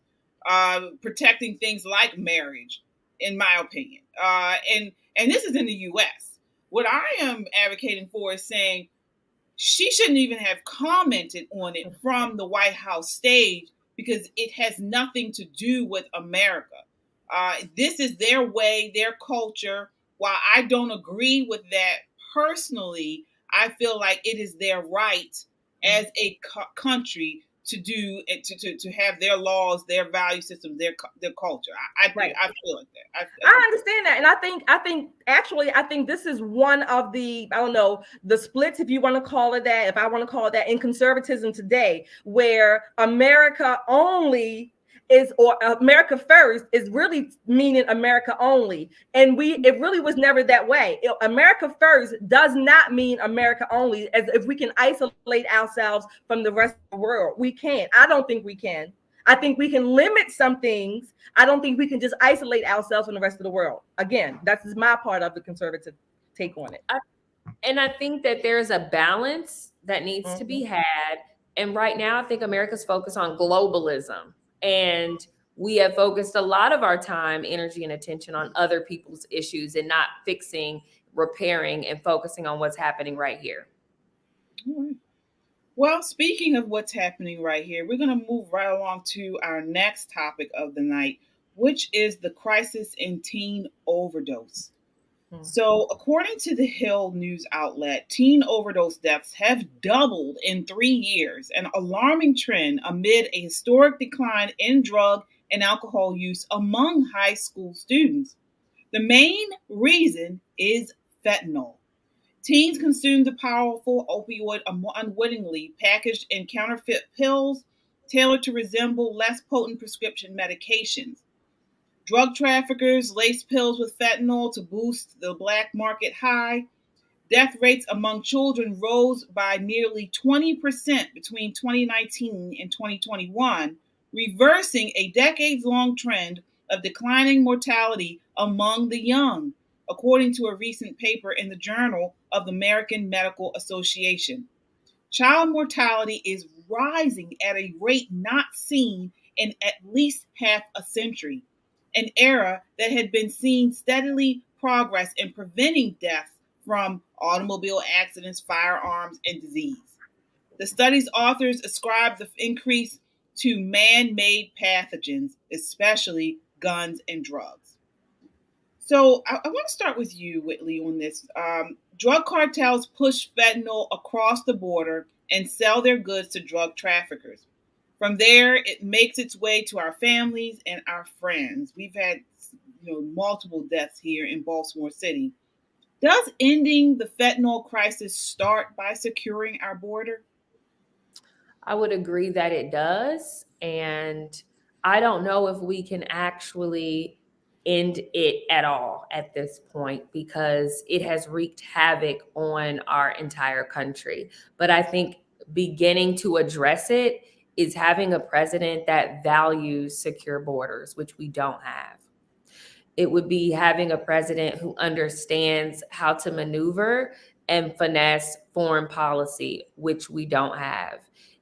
protecting things like marriage, in my opinion. And this is in the U.S. What I am advocating for is saying she shouldn't even have commented on it from the White House stage because it has nothing to do with America. This is their way, their culture. While I don't agree with that personally, I feel like it is their right as a country to do to have their laws, their value system, their culture. I Right. feel like that. I understand that, and I think this is one of the, I don't know, the splits, if you want to call it that, if I want to call it that, in conservatism today, where America only is, or America first is really meaning America only, and it really was never that way. America first does not mean America only, as if we can isolate ourselves from the rest of the world. We can't. I don't think we can. I think we can limit some things. I don't think we can just isolate ourselves from the rest of the world. Again, that's my part of the conservative take on it. And I think that there's a balance that needs to be had. And right now, I think America's focused on globalism. And we have focused a lot of our time, energy, and attention on other people's issues and not fixing, repairing, and focusing on what's happening right here. All right. Well, speaking of what's happening right here, we're going to move right along to our next topic of the night, which is the crisis in teen overdose. So, according to the Hill news outlet, teen overdose deaths have doubled in 3 years, an alarming trend amid a historic decline in drug and alcohol use among high school students. The main reason is fentanyl. Teens consume the powerful opioid unwittingly packaged in counterfeit pills tailored to resemble less potent prescription medications. Drug traffickers lace pills with fentanyl to boost the black market high. Death rates among children rose by nearly 20% between 2019 and 2021, reversing a decades-long trend of declining mortality among the young, according to a recent paper in the Journal of the American Medical Association. Child mortality is rising at a rate not seen in at least half a century, an era that had been seeing steadily progress in preventing death from automobile accidents, firearms, and disease. The study's authors ascribe the increase to man-made pathogens, especially guns and drugs. So I want to start with you, Whitley, on this. Drug cartels push fentanyl across the border and sell their goods to drug traffickers. From there, it makes its way to our families and our friends. We've had multiple deaths here in Baltimore City. Does ending the fentanyl crisis start by securing our border? I would agree that it does. And I don't know if we can actually end it at all at this point because it has wreaked havoc on our entire country. But I think beginning to address it is having a president that values secure borders, which we don't have. It would be having a president who understands how to maneuver and finesse foreign policy, which we don't have.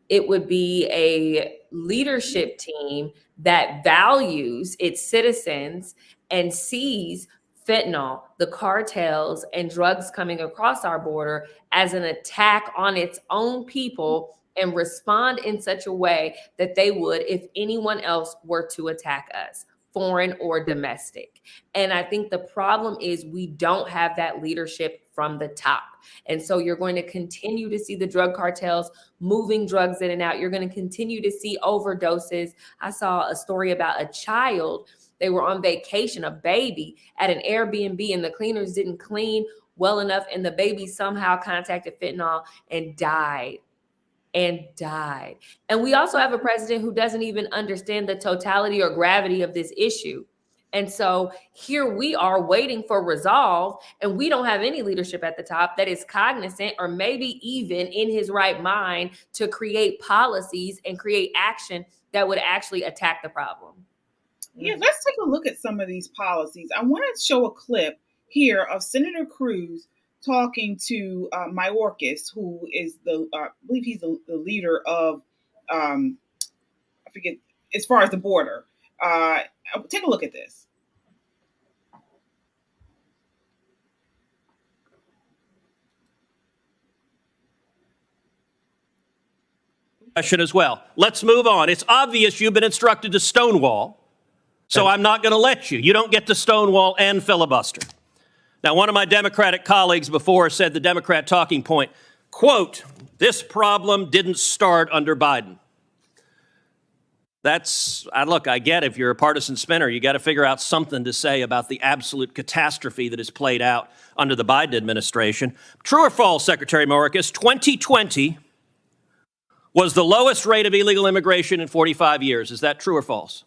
It would be a leadership team that values its citizens and sees fentanyl, the cartels, and drugs coming across our border as an attack on its own people and respond in such a way that they would if anyone else were to attack us, foreign or domestic. And I think the problem is we don't have that leadership from the top. And so you're going to continue to see the drug cartels moving drugs in and out. You're going to continue to see overdoses. I saw a story about a child. They were on vacation, a baby at an Airbnb, and the cleaners didn't clean well enough. And the baby somehow contacted fentanyl and died. And we also have a president who doesn't even understand the totality or gravity of this issue. And so here we are waiting for resolve, and we don't have any leadership at the top that is cognizant or maybe even in his right mind to create policies and create action that would actually attack the problem. Yeah, let's take a look at some of these policies. I want to show a clip here of Senator Cruz talking to Mayorkas, who is I believe he's the leader of, I forget, as far as the border. Take a look at this. Question as well. Let's move on. It's obvious you've been instructed to stonewall, so I'm not going to let you. You don't get to stonewall and filibuster. Now, one of my Democratic colleagues before said the Democrat talking point, quote, "This problem didn't start under Biden." Look, I get if you're a partisan spinner, you got to figure out something to say about the absolute catastrophe that has played out under the Biden administration. True or false, Secretary Mayorkas, 2020 was the lowest rate of illegal immigration in 45 years. Is that true or false?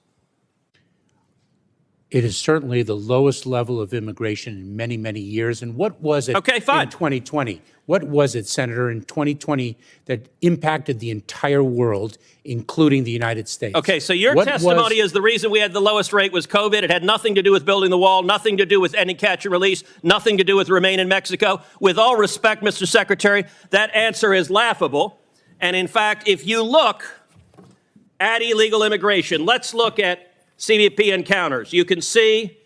It is certainly the lowest level of immigration in many, many years. And what was it in 2020? What was it, Senator, in 2020 that impacted the entire world, including the United States? Okay, so your testimony is the reason we had the lowest rate was COVID. It had nothing to do with building the wall, nothing to do with ending catch and release, nothing to do with Remain in Mexico. With all respect, Mr. Secretary, that answer is laughable. And in fact, if you look at illegal immigration, let's look at CBP encounters. You can see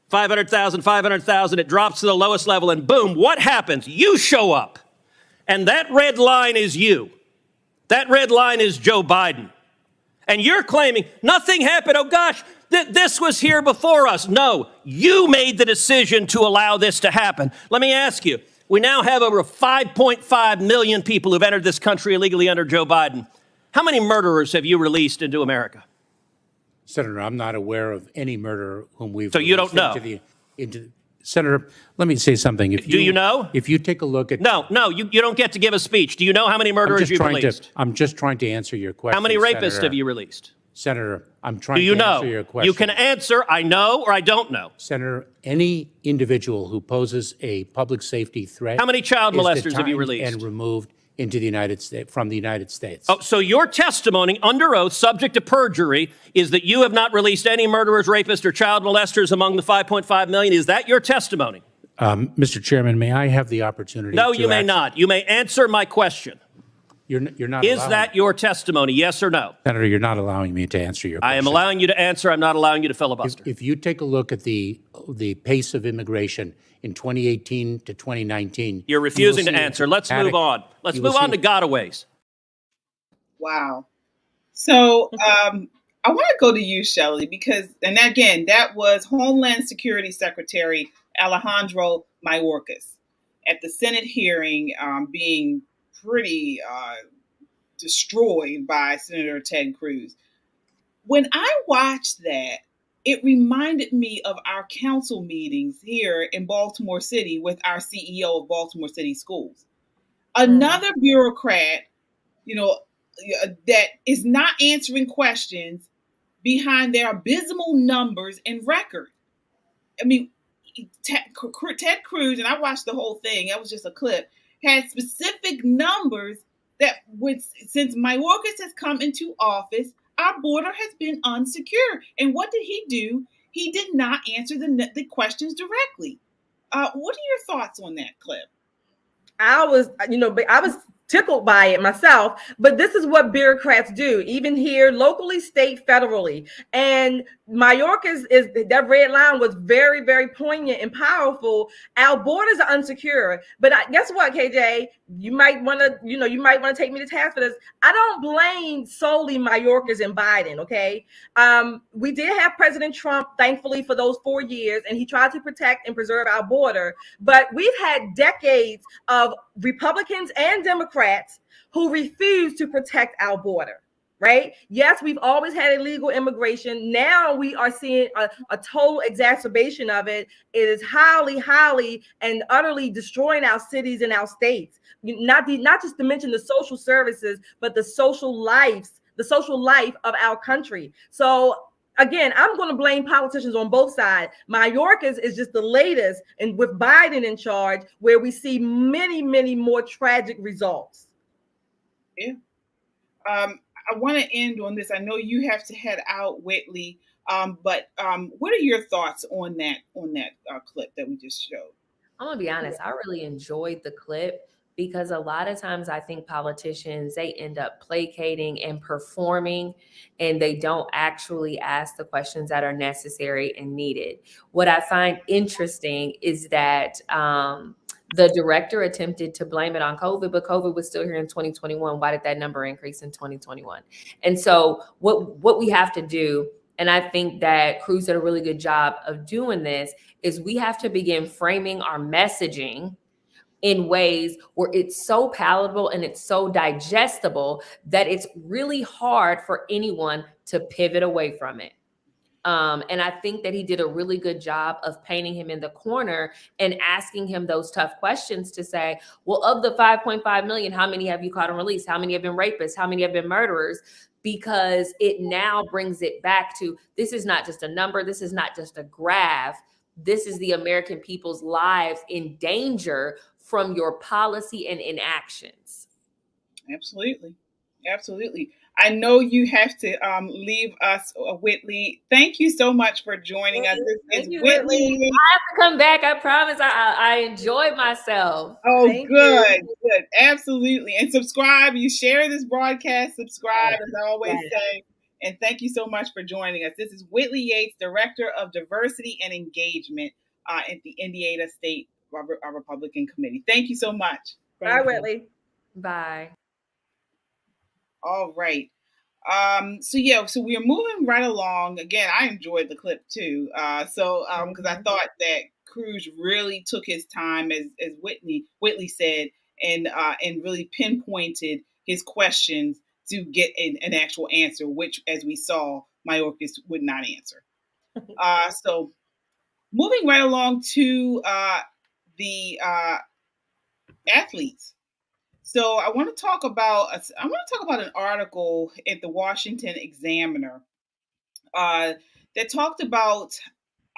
500,000, 500,000, it drops to the lowest level, and boom, what happens? You show up. And that red line is you. That red line is Joe Biden. And you're claiming nothing happened. Oh gosh, this was here before us. No, you made the decision to allow this to happen. Let me ask you, we now have over 5.5 million people who've entered this country illegally under Joe Biden. How many murderers have you released into America? Senator, I'm not aware of any murderer whom we've. So you don't know? Senator, let me say something. Do you know? If you take a look at. No, you don't get to give a speech. Do you know how many murderers you've released? I'm just trying to answer your question. How many rapists Senator. have you released? Senator, I'm trying to answer your question. You can answer, I know or I don't know. Senator, any individual who poses a public safety threat. How many child molesters have you released? And removed into the United States, from the United States. Oh, so your testimony under oath, subject to perjury, is that you have not released any murderers, rapists, or child molesters among the 5.5 million. Is that your testimony? Mr. Chairman, may I have the opportunity No, you may not. You may answer my question. You're not. Is that your testimony, yes or no? Senator, you're not allowing me to answer your question. I am allowing you to answer. I'm not allowing you to filibuster. If you take a look at the pace of immigration in 2018 to 2019. You're refusing to answer. Let's move on. Let's move on to gotaways. Wow. So I want to go to you, Shelley, because, and again, that was Homeland Security Secretary Alejandro Mayorkas at the Senate hearing being pretty destroyed by Senator Ted Cruz. When I watched that, it reminded me of our council meetings here in Baltimore City with our CEO of Baltimore City Schools. Another bureaucrat, that is not answering questions behind their abysmal numbers and record. I mean, Ted Cruz, and I watched the whole thing, that was just a clip, had specific numbers that since Mayorkas has come into office, our border has been unsecure. And what did he do? He did not answer the questions directly. What are your thoughts on that clip? I was tickled by it myself, but this is what bureaucrats do, even here locally, state, federally. And Mayorkas that red line was very, very poignant and powerful. Our borders are unsecure, but guess what, KJ? You might want to take me to task for this. I don't blame solely Mayorkas and Biden. Okay, we did have President Trump, thankfully, for those 4 years, and he tried to protect and preserve our border. But we've had decades of Republicans and Democrats who refuse to protect our border. Right? Yes, we've always had illegal immigration. Now we are seeing a total exacerbation of it. It is highly, highly and utterly destroying our cities and our states. Not just to mention the social services, but the social life of our country. So again, I'm going to blame politicians on both sides. Mayorkas is just the latest, and with Biden in charge, where we see many, many more tragic results. Yeah. I want to end on this. I know you have to head out, Whitley. But what are your thoughts on that clip that we just showed? I'm gonna be honest, I really enjoyed the clip because a lot of times I think politicians, they end up placating and performing, and they don't actually ask the questions that are necessary and needed. What I find interesting is that the director attempted to blame it on COVID, but COVID was still here in 2021. Why did that number increase in 2021? And so what we have to do, and I think that Cruz did a really good job of doing this, is we have to begin framing our messaging in ways where it's so palatable and it's so digestible that it's really hard for anyone to pivot away from it. And I think that he did a really good job of painting him in the corner and asking him those tough questions to say, well, of the 5.5 million, how many have you caught and released? How many have been rapists? How many have been murderers? Because it now brings it back to, this is not just a number. This is not just a graph. This is the American people's lives in danger from your policy and inactions. Absolutely. Absolutely. I know you have to leave us, Whitley. Thank you so much for joining us. This is Whitley. I have to come back. I promise. I enjoyed myself. Oh, good. Absolutely. And subscribe. You share this broadcast. Subscribe, as I always say. And thank you so much for joining us. This is Whitley Yates, Director of Diversity and Engagement at the Indiana State Republican Committee. Thank you so much. Bye, Whitley. Bye. All right. So we're moving right along. Again, I enjoyed the clip too. Because I thought that Cruz really took his time, as Whitley said, and really pinpointed his questions to get an actual answer, which, as we saw, Mayorkas would not answer. So moving right along to the athletes. So I want to talk about an article at the Washington Examiner that talked about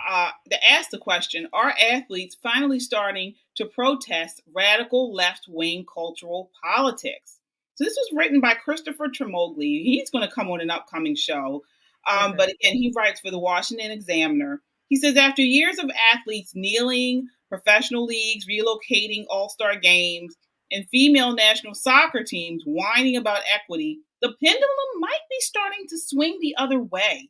that asked the question: are athletes finally starting to protest radical left-wing cultural politics? So this was written by Christopher Tremogli. He's going to come on an upcoming show. But again, he writes for the Washington Examiner. He says, after years of athletes kneeling, professional leagues relocating all-star games, and female national soccer teams whining about equity, the pendulum might be starting to swing the other way.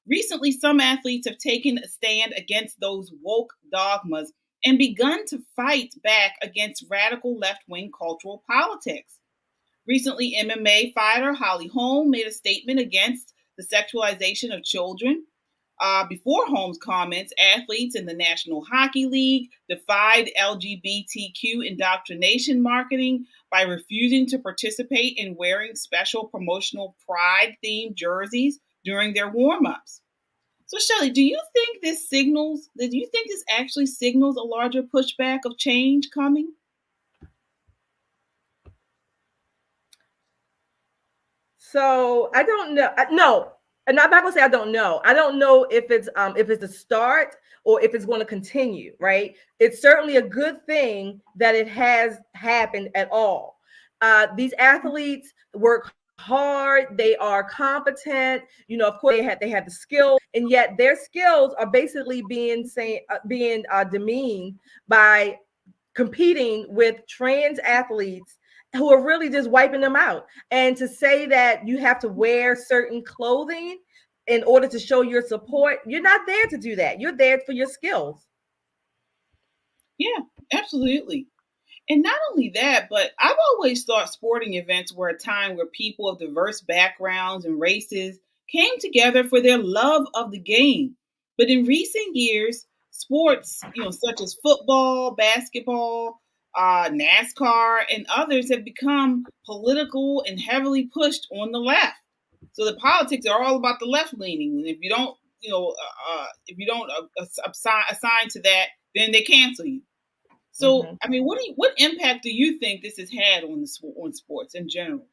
Recently, some athletes have taken a stand against those woke dogmas and begun to fight back against radical left-wing cultural politics. Recently, MMA fighter Holly Holm made a statement against the sexualization of children. Before Holmes' comments, athletes in the National Hockey League defied LGBTQ indoctrination marketing by refusing to participate in wearing special promotional pride-themed jerseys during their warm-ups. So, Shelley, do you think this actually signals a larger pushback of change coming? So I don't know. No. And I'm not gonna say I don't know. I don't know if it's a start or if it's going to continue, right? It's certainly a good thing that it has happened at all. These athletes work hard, they are competent, of course they have the skill, and yet their skills are basically being demeaned by competing with trans athletes who are really just wiping them out. And to say that you have to wear certain clothing in order to show your support, you're not there to do that. You're there for your skills. Yeah, absolutely. And not only that, but I've always thought sporting events were a time where people of diverse backgrounds and races came together for their love of the game. But in recent years, sports, such as football, basketball, NASCAR, and others have become political and heavily pushed on the left. So the politics are all about the left leaning, and if you don't, assign to that, then they cancel you. So, I mean, what impact do you think this has had on sports in general?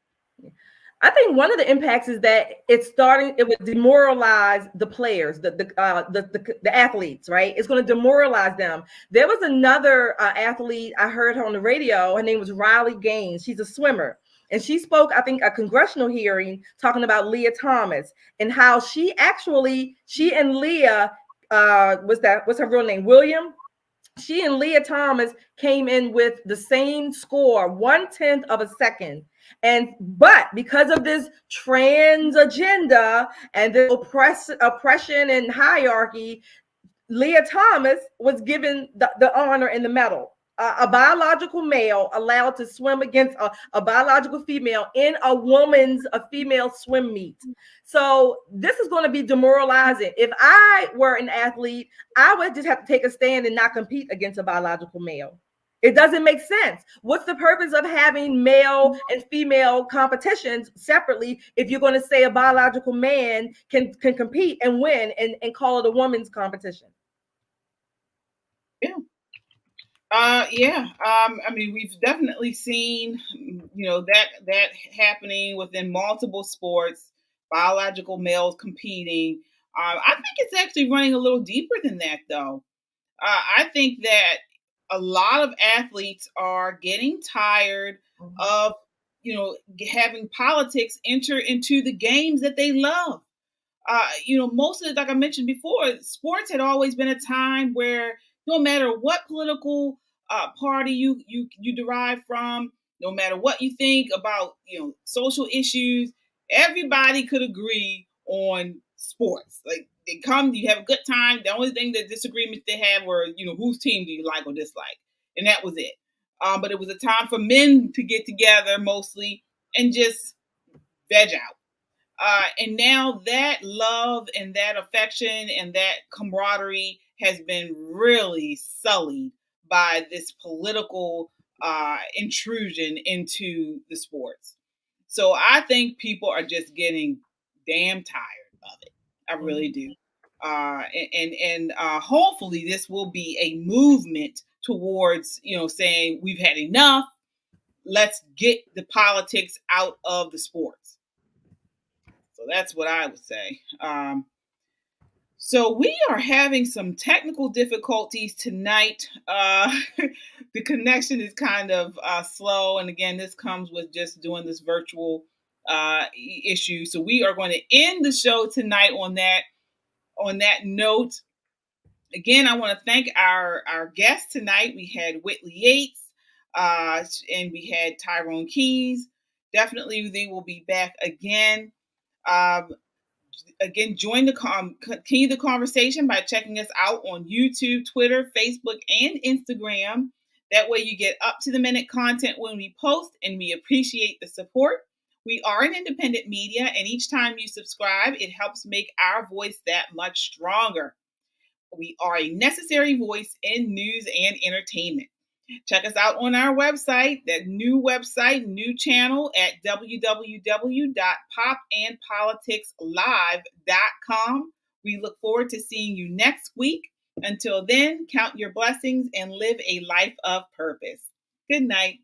I think one of the impacts is that it would demoralize the players, the athletes, right? It's going to demoralize them. There was another athlete, I heard her on the radio. Her name was Riley Gaines. She's a swimmer. And she spoke, I think, a congressional hearing talking about Leah Thomas and how she and Leah, what's her real name? William? She and Leah Thomas came in with the same score, 1/10 of a second. But because of this trans agenda and the oppression and hierarchy, Leah Thomas was given the honor and the medal. A biological male allowed to swim against a biological female in a female swim meet. So this is going to be demoralizing. If I were an athlete, I would just have to take a stand and not compete against a biological male. It doesn't make sense. What's the purpose of having male and female competitions separately if you're going to say a biological man can compete and win and call it a woman's competition? Yeah. I mean, we've definitely seen, that happening within multiple sports, biological males competing. I think it's actually running a little deeper than that, though. I think that a lot of athletes are getting tired of, having politics enter into the games that they love. Most of it, like I mentioned before, sports had always been a time where no matter what political party you derive from, no matter what you think about social issues, everybody could agree on sports. Like they come, you have a good time. The only thing that disagreements they had were whose team do you like or dislike, and that was it. But it was a time for men to get together mostly and just veg out. And now that love and that affection and that camaraderie has been really sullied by this political intrusion into the sports. So I think people are just getting damn tired of it. I really do. And hopefully this will be a movement towards, saying we've had enough. Let's get the politics out of the sports. So that's what I would say. So we are having some technical difficulties tonight. The connection is kind of slow. And again, this comes with just doing this virtual issue. So we are going to end the show tonight on that note. Again, I want to thank our guests tonight. We had Whitley Yates and we had Tyrone Keys. Definitely they will be back again. Again, continue the conversation by checking us out on YouTube, Twitter, Facebook, and Instagram. That way you get up-to-the-minute content when we post, and we appreciate the support. We are an independent media, and each time you subscribe, it helps make our voice that much stronger. We are a necessary voice in news and entertainment. Check us out on our website, that new channel at www.popandpoliticslive.com. We look forward to seeing you next week. Until then, count your blessings and live a life of purpose. Good night.